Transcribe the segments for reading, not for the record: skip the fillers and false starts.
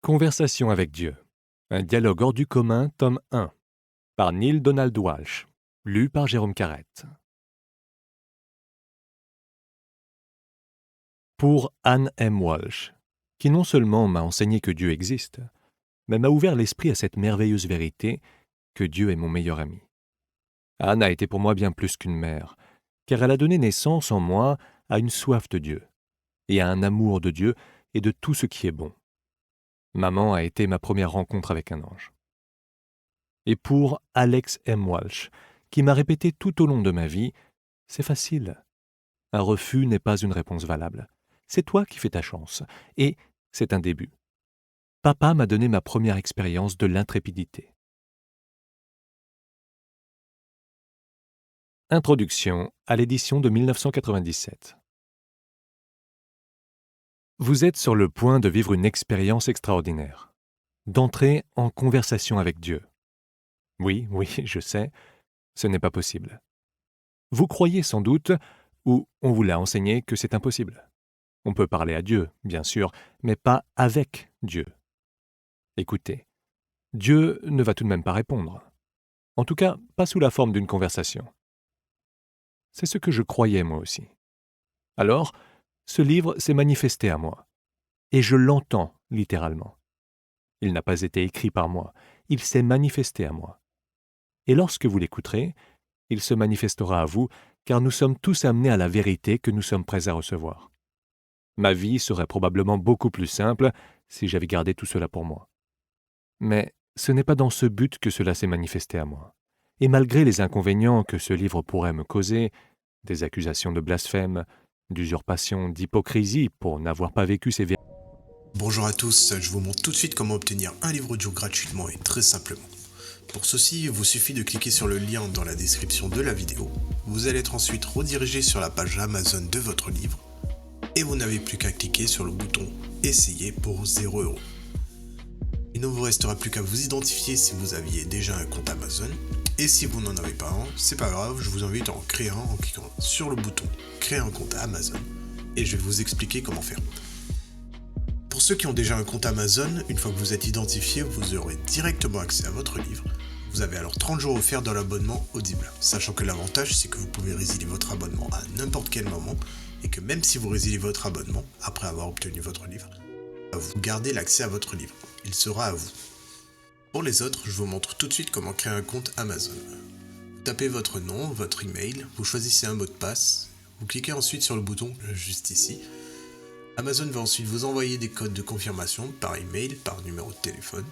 Conversation avec Dieu. Un dialogue hors du commun, tome 1. Par Neale Donald Walsch. Lu par Jérôme Carrette. Pour Anne M. Walsh, qui non seulement m'a enseigné que Dieu existe, mais m'a ouvert l'esprit à cette merveilleuse vérité que Dieu est mon meilleur ami. Anne a été pour moi bien plus qu'une mère, car elle a donné naissance en moi à une soif de Dieu, et à un amour de Dieu et de tout ce qui est bon. Maman a été ma première rencontre avec un ange. Et pour Alex M. Walsh, qui m'a répété tout au long de ma vie, c'est facile. Un refus n'est pas une réponse valable. C'est toi qui fais ta chance, et c'est un début. Papa m'a donné ma première expérience de l'intrépidité. Introduction à l'édition de 1997. Vous êtes sur le point de vivre une expérience extraordinaire, d'entrer en conversation avec Dieu. Oui, je sais, ce n'est pas possible. Vous croyez sans doute, ou on vous l'a enseigné, que c'est impossible. On peut parler à Dieu, bien sûr, mais pas avec Dieu. Écoutez, Dieu ne va tout de même pas répondre. En tout cas, pas sous la forme d'une conversation. C'est ce que je croyais moi aussi. Alors, ce livre s'est manifesté à moi. Et je l'entends littéralement. Il n'a pas été écrit par moi, il s'est manifesté à moi. Et lorsque vous l'écouterez, il se manifestera à vous, car nous sommes tous amenés à la vérité que nous sommes prêts à recevoir. Ma vie serait probablement beaucoup plus simple si j'avais gardé tout cela pour moi. Mais ce n'est pas dans ce but que cela s'est manifesté à moi. Et malgré les inconvénients que ce livre pourrait me causer, des accusations de blasphème, d'usurpation, d'hypocrisie pour n'avoir pas vécu ces vérités. Bonjour à tous, je vous montre tout de suite comment obtenir un livre audio gratuitement et très simplement. Pour ceci, il vous suffit de cliquer sur le lien dans la description de la vidéo. Vous allez être ensuite redirigé sur la page Amazon de votre livre et vous n'avez plus qu'à cliquer sur le bouton « Essayer » pour 0 €. Il ne vous restera plus qu'à vous identifier si vous aviez déjà un compte Amazon. Et si vous n'en avez pas un, c'est pas grave, je vous invite à en créer un en cliquant sur le bouton « Créer un compte Amazon » et je vais vous expliquer comment faire. Pour ceux qui ont déjà un compte Amazon, une fois que vous êtes identifié, vous aurez directement accès à votre livre. Vous avez alors 30 jours offerts dans l'abonnement Audible, sachant que l'avantage c'est que vous pouvez résilier votre abonnement à n'importe quel moment et que même si vous résiliez votre abonnement après avoir obtenu votre livre, vous gardez l'accès à votre livre. Il sera à vous. Pour les autres, je vous montre tout de suite comment créer un compte Amazon. Vous tapez votre nom, votre email, vous choisissez un mot de passe, vous cliquez ensuite sur le bouton juste ici. Amazon va ensuite vous envoyer des codes de confirmation par email, par numéro de téléphone.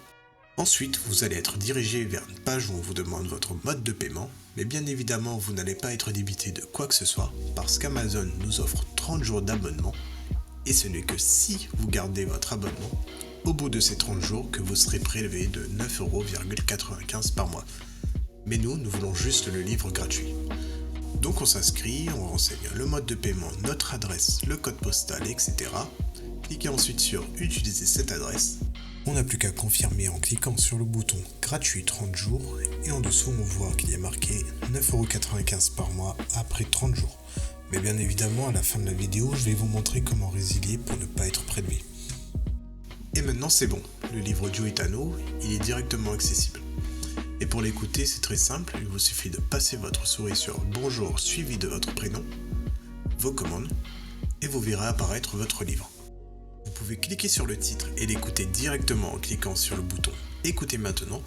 Ensuite, vous allez être dirigé vers une page où on vous demande votre mode de paiement, mais bien évidemment, vous n'allez pas être débité de quoi que ce soit, parce qu'Amazon nous offre 30 jours d'abonnement, et ce n'est que si vous gardez votre abonnement, au bout de ces 30 jours, que vous serez prélevé de 9,95 € par mois. Mais nous voulons juste le livre gratuit. Donc on s'inscrit, on renseigne le mode de paiement, notre adresse, le code postal, etc. Cliquez ensuite sur « Utiliser cette adresse ». On n'a plus qu'à confirmer en cliquant sur le bouton « Gratuit 30 jours » et en dessous on voit qu'il y a marqué 9,95 € par mois après 30 jours. Mais bien évidemment, à la fin de la vidéo, je vais vous montrer comment résilier pour ne pas être prélevé. Et maintenant c'est bon, le livre audio est à nous, il est directement accessible. Et pour l'écouter, c'est très simple, il vous suffit de passer votre souris sur « Bonjour » suivi de votre prénom, vos commandes, et vous verrez apparaître votre livre. Vous pouvez cliquer sur le titre et l'écouter directement en cliquant sur le bouton « Écoutez maintenant »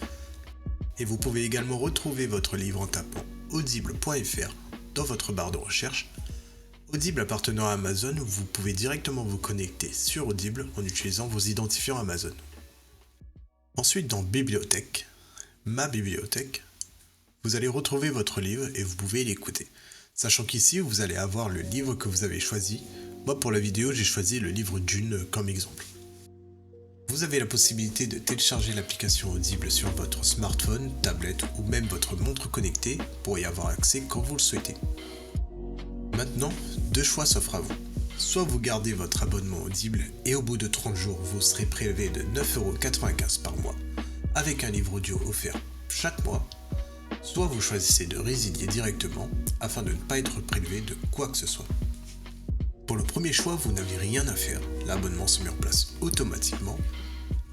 et vous pouvez également retrouver votre livre en tapant audible.fr dans votre barre de recherche. Audible appartenant à Amazon, vous pouvez directement vous connecter sur Audible en utilisant vos identifiants Amazon. Ensuite, dans Bibliothèque, Ma bibliothèque, vous allez retrouver votre livre et vous pouvez l'écouter. Sachant qu'ici, vous allez avoir le livre que vous avez choisi. Moi, pour la vidéo, j'ai choisi le livre Dune comme exemple. Vous avez la possibilité de télécharger l'application Audible sur votre smartphone, tablette ou même votre montre connectée pour y avoir accès quand vous le souhaitez. Maintenant, deux choix s'offrent à vous. Soit vous gardez votre abonnement Audible et au bout de 30 jours, vous serez prélevé de 9,95 € par mois avec un livre audio offert chaque mois, soit vous choisissez de résilier directement afin de ne pas être prélevé de quoi que ce soit. Pour le premier choix, vous n'avez rien à faire, l'abonnement se met en place automatiquement,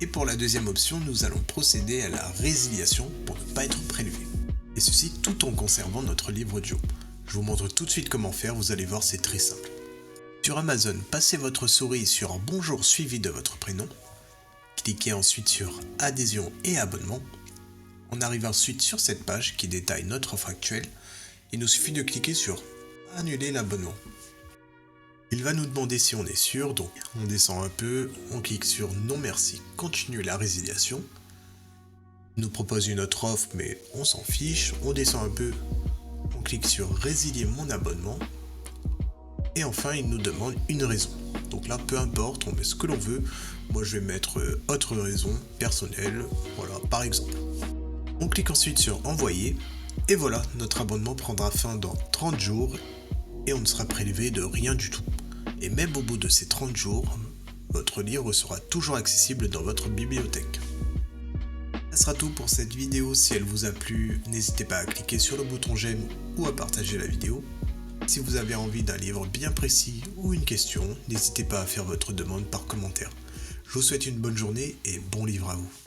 Et pour la deuxième option, nous allons procéder à la résiliation pour ne pas être prélevé. Et ceci tout en conservant notre livre audio. Je vous montre tout de suite comment faire, vous allez voir, c'est très simple. Sur Amazon, passez votre souris sur Bonjour suivi de votre prénom. Cliquez ensuite sur Adhésion et abonnement. On arrive ensuite sur cette page qui détaille notre offre actuelle. Il nous suffit de cliquer sur Annuler l'abonnement. Il va nous demander si on est sûr, donc on descend un peu, on clique sur Non merci, continuer la résiliation. Il nous propose une autre offre mais on s'en fiche, on descend un peu, on clique sur Résilier mon abonnement. Et enfin il nous demande une raison. Donc là peu importe, on met ce que l'on veut. Moi je vais mettre autre raison personnelle, voilà par exemple. On clique ensuite sur Envoyer. Et voilà, notre abonnement prendra fin dans 30 jours et on ne sera prélevé de rien du tout. Et même au bout de ces 30 jours, votre livre sera toujours accessible dans votre bibliothèque. Ce sera tout pour cette vidéo. Si elle vous a plu, n'hésitez pas à cliquer sur le bouton j'aime ou à partager la vidéo. Si vous avez envie d'un livre bien précis ou une question, n'hésitez pas à faire votre demande par commentaire. Je vous souhaite une bonne journée et bon livre à vous.